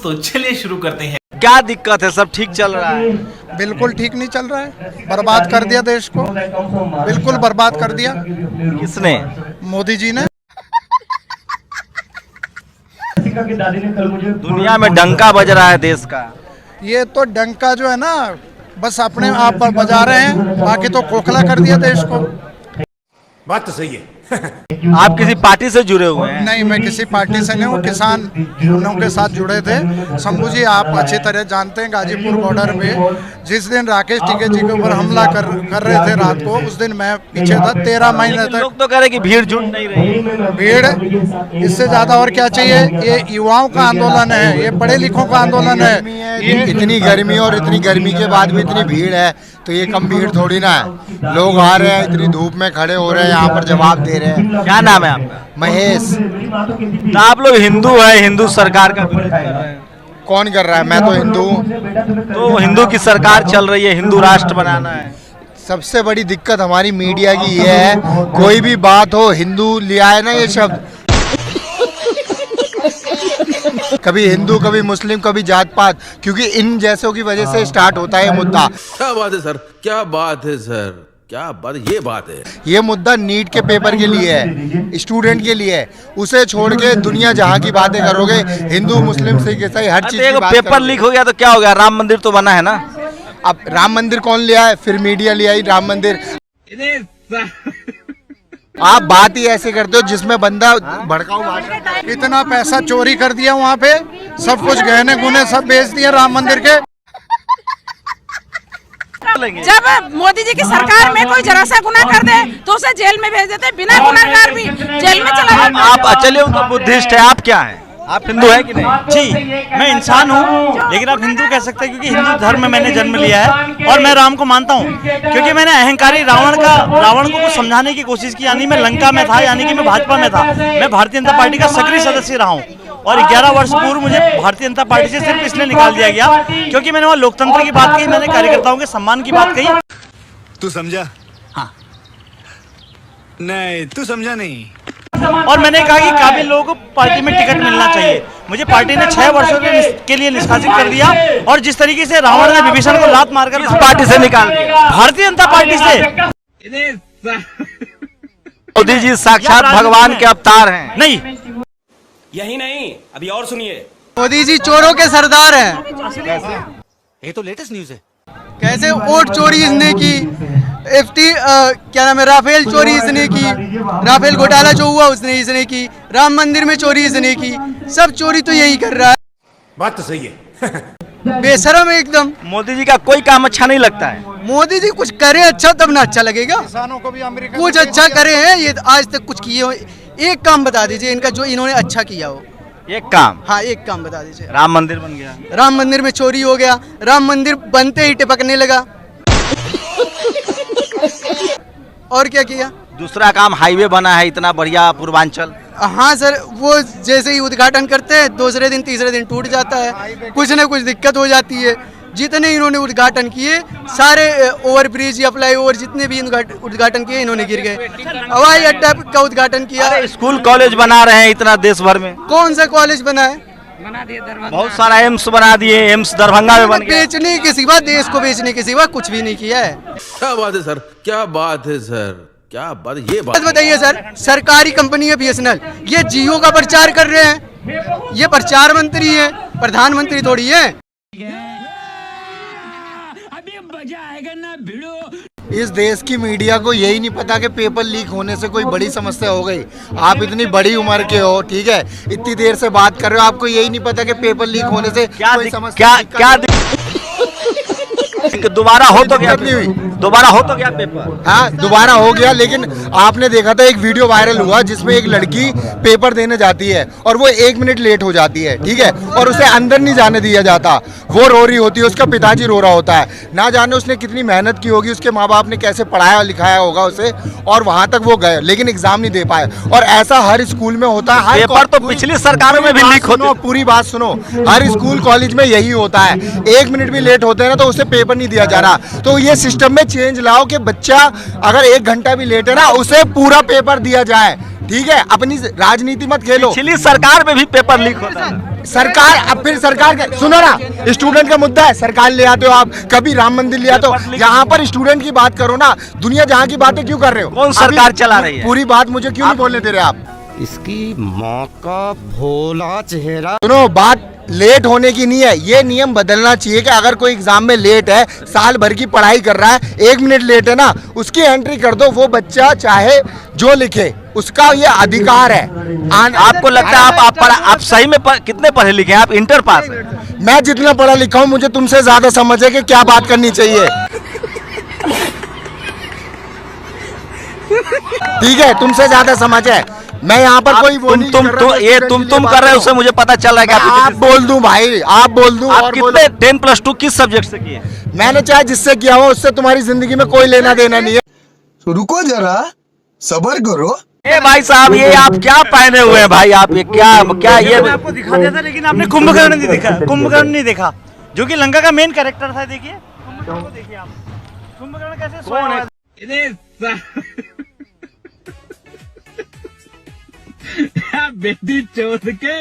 तो चलिए शुरू करते हैं। क्या दिक्कत है? सब ठीक चल रहा है? बिल्कुल ठीक नहीं चल रहा है, बर्बाद कर दिया देश को, बिल्कुल बर्बाद कर दिया। किसने? मोदी जी ने। दुनिया में डंका बज रहा है देश का। ये तो डंका जो है ना, बस अपने आप पर बजा रहे हैं, बाकी तो खोखला कर दिया देश को। बात तो सही है। आप किसी पार्टी से जुड़े हुए हैं? नहीं, मैं किसी पार्टी से नहीं हूँ, किसान यूनियनों के साथ जुड़े थे। शंभू जी आप अच्छी तरह जानते हैं, गाजीपुर बॉर्डर पे जिस दिन राकेश टिकैत जी के ऊपर हमला कर रहे थे रात को, उस दिन मैं पीछे था 13 महीने तक। लोग तो कह रहे कि भीड़ जुट नहीं रही। भीड़ इससे ज्यादा और क्या चाहिए? ये युवाओं का आंदोलन है, ये पढ़े लिखों का आंदोलन है। इतनी गर्मी और इतनी गर्मी के बाद भी इतनी भीड़ है, तो ये कम भीड़ थोड़ी ना है। लोग आ रहे हैं, इतनी धूप में खड़े हो रहे हैं, यहाँ पर जवाब दे रहे हैं। क्या नाम है आपका? महेश। तो आप लोग हिंदू है, हिंदू सरकार का विरोध कर रहे हैं। कौन कर रहा है? मैं तो हिंदू हूँ। तो हिंदू की सरकार चल रही है, हिंदू राष्ट्र बनाना है। सबसे बड़ी दिक्कत हमारी मीडिया की ये है, कोई भी बात हो हिंदू लिया है ना ये शब्द, कभी हिंदू कभी मुस्लिम कभी जात पात, क्योंकि इन जैसों की वजह से स्टार्ट होता है ये मुद्दा। क्या बात है सर, क्या बात है सर, क्या बात, ये बात है। ये मुद्दा नीट के पेपर के लिए है, स्टूडेंट के लिए है। उसे छोड़ के दुनिया जहाँ की बातें करोगे, हिंदू मुस्लिम सिख ईसाई हर चीज की बात पेपर लीक हो गया तो क्या हो गया? राम मंदिर तो बना है ना। अब राम मंदिर कौन लिया है? फिर मीडिया लिया ही राम मंदिर। आप बात ही ऐसे करते हो जिसमें बंदा भड़काऊ बात। इतना पैसा चोरी कर दिया वहाँ पे, सब कुछ गहने गुने सब बेच दिए राम मंदिर के। जब मोदी जी की सरकार में कोई जरा सा गुनाह कर दे तो उसे जेल में भेज देते, बिना गुनाहगार भी जेल में चला जाता। आप चलिए, वो तो बुद्धिस्ट है, आप क्या हैं? आप हिंदू है कि नहीं? जी, मैं इंसान हूँ, लेकिन आप हिंदू कह सकते हैं क्योंकि हिंदू धर्म में मैंने जन्म लिया है और मैं राम को मानता हूँ, क्योंकि मैंने अहंकारी रावण को कुछ समझाने की कोशिश की। यानी मैं लंका में था, यानी कि मैं भाजपा में था। मैं भारतीय जनता पार्टी का सक्रिय सदस्य रहा हूँ और 11 वर्ष पूर्व मुझे भारतीय जनता पार्टी से सिर्फ इसलिए निकाल दिया गया क्योंकि मैंने वहाँ लोकतंत्र की बात कही, मैंने कार्यकर्ताओं के सम्मान की बात कही। तू समझा? हाँ। नहीं, तू समझा नहीं। और मैंने कहा कि काबिल लोगों को पार्टी में टिकट मिलना चाहिए। मुझे पार्टी ने 6 वर्षों के लिए निष्कासित कर दिया और जिस तरीके से रावण ने विभीषण को लात मारकर इस पार्टी से निकाल दिया, भारतीय जनता पार्टी से। मोदी जी साक्षात भगवान के अवतार हैं। नहीं, यही नहीं, अभी और सुनिए। मोदी जी चोरों के सरदार हैं। ये तो लेटेस्ट न्यूज है। कैसे वोट चोरी इसने की, क्या नाम है, राफेल चोरी इसने की, राफेल घोटाला जो हुआ इसने की, राम मंदिर में चोरी इसने की, सब चोरी तो यही कर रहा है। बात तो सही है। बेशरम है एकदम। मोदी जी का कोई काम अच्छा नहीं लगता है। मोदी जी कुछ करे अच्छा तब ना अच्छा लगेगा। किसानों को भी अमेरिका कुछ अच्छा करे हैं, ये आज तक कुछ किए हो? एक काम बता दीजिए इनका जो इन्होंने अच्छा किया हो। एक काम? हाँ, एक काम बता दीजिए। राम मंदिर बन गया। राम मंदिर में चोरी हो गया, राम मंदिर बनते ही टिपकने लगा। और क्या किया? दूसरा काम हाईवे बना है इतना बढ़िया पूर्वांचल। हाँ सर, वो जैसे ही उद्घाटन करते हैं दूसरे दिन तीसरे दिन टूट जाता है, कुछ न कुछ दिक्कत हो जाती है। जितने इन्होंने उद्घाटन किए सारे ओवरब्रिज या फ्लाई ओवर जितने भी उद्घाटन किए इन्होंने गिर गए। हवाई अड्डा का उद्घाटन किया। स्कूल कॉलेज बना रहे हैं इतना देश भर में। कौन सा कॉलेज बना है? बहुत सारा एम्स बना दिए, एम्स दरभंगा में बन गया। बेचने के सिवा, देश को बेचने के सिवा कुछ भी नहीं किया है। क्या बात है सर, क्या बात है सर, क्या बात, ये बात बताइए सर, सरकारी कंपनी है BSNL, ये जियो का प्रचार कर रहे हैं, ये प्रचार मंत्री है, प्रधानमंत्री थोड़ी है। इस देश की मीडिया को यही नहीं पता कि पेपर लीक होने से कोई बड़ी समस्या हो गई। आप इतनी बड़ी उम्र के हो, ठीक है, इतनी देर से बात कर रहे हो, आपको यही नहीं पता कि पेपर लीक होने से कोई समस्या दोबारा हो तो गया, नहीं हुई, दोबारा हो तो गया पेपर। हाँ, दोबारा हो गया, लेकिन आपने देखा था एक वीडियो वायरल हुआ जिसमें एक लड़की पेपर देने जाती है और वो 1 मिनट लेट हो जाती है, ठीक है, और उसे अंदर नहीं जाने दिया जाता। वो रो रही होती है, उसका पिताजी रो रहा होता है, ना जाने उसने कितनी मेहनत की होगी, उसके माँ बाप ने कैसे पढ़ाया लिखाया होगा उसे, और वहाँ तक वो गए लेकिन एग्जाम नहीं दे पाए। और ऐसा हर स्कूल में होता है। पेपर तो पिछली सरकारों में भी लीक होते। पूरी बात सुनो, हर स्कूल कॉलेज में यही होता है। 1 मिनट भी लेट होते हैं ना तो उसे पेपर नहीं दिया जा रहा। तो ये सिस्टम में चेंज लाओ कि बच्चा अगर 1 घंटा भी लेट है ना उसे पूरा पेपर दिया जाए, ठीक है। अपनी राजनीति मत खेलो। पिछली सरकार में भी पेपर लीक होता है। सरकार, अब फिर सरकार सुनो ना, स्टूडेंट का मुद्दा है, सरकार ले आते हो आप, कभी राम मंदिर ले आते हो, यहाँ पर स्टूडेंट की बात करो ना, दुनिया जहाँ की बातें क्यों कर रहे हो? कौन सरकार चला रही है? पूरी बात मुझे क्यों नहीं बोलने दे रहे आप? इसकी माँ का भोला चेहरा। सुनो, बात लेट होने की नहीं है, ये नियम बदलना चाहिए कि अगर कोई एग्जाम में लेट है, साल भर की पढ़ाई कर रहा है, 1 मिनट लेट है ना, उसकी एंट्री कर दो, वो बच्चा चाहे जो लिखे, उसका ये अधिकार है। आपको लगता है आप सही में कितने पढ़े लिखे हैं? आप इंटर पास हैं? मैं जितना पढ़ा लिखा हूँ, मुझे तुमसे ज्यादा समझ है कि क्या बात करनी चाहिए। ठीक है, तुमसे ज्यादा समझ है। मैं यहाँ पर कोई वो नहीं कर रहा, ये तुम कर रहे हो, उससे मुझे पता चल रहा है कि आप बोल दूं भाई, आप बोल दूं। आप कितने 10+2 किस सब्जेक्ट से किए? मैंने चाहे जिससे किया हो, उससे तुम्हारी जिंदगी में कोई लेना देना नहीं है। तो रुको जरा, सबर करो। ए भाई साहब, ये आप क्या पहने हुए हैं भाई? आप ये क्या ये मैंने आपको दिखा दिया था, लेकिन आपने कुंभकर्ण नहीं देखा, कुंभकर्ण नहीं देखा, जो कि लंका का मेन कैरेक्टर था। देखिए कुंभकर्ण को, देखिए आप, कुंभकर्ण कैसे सोया हुआ है। बेटी चोद के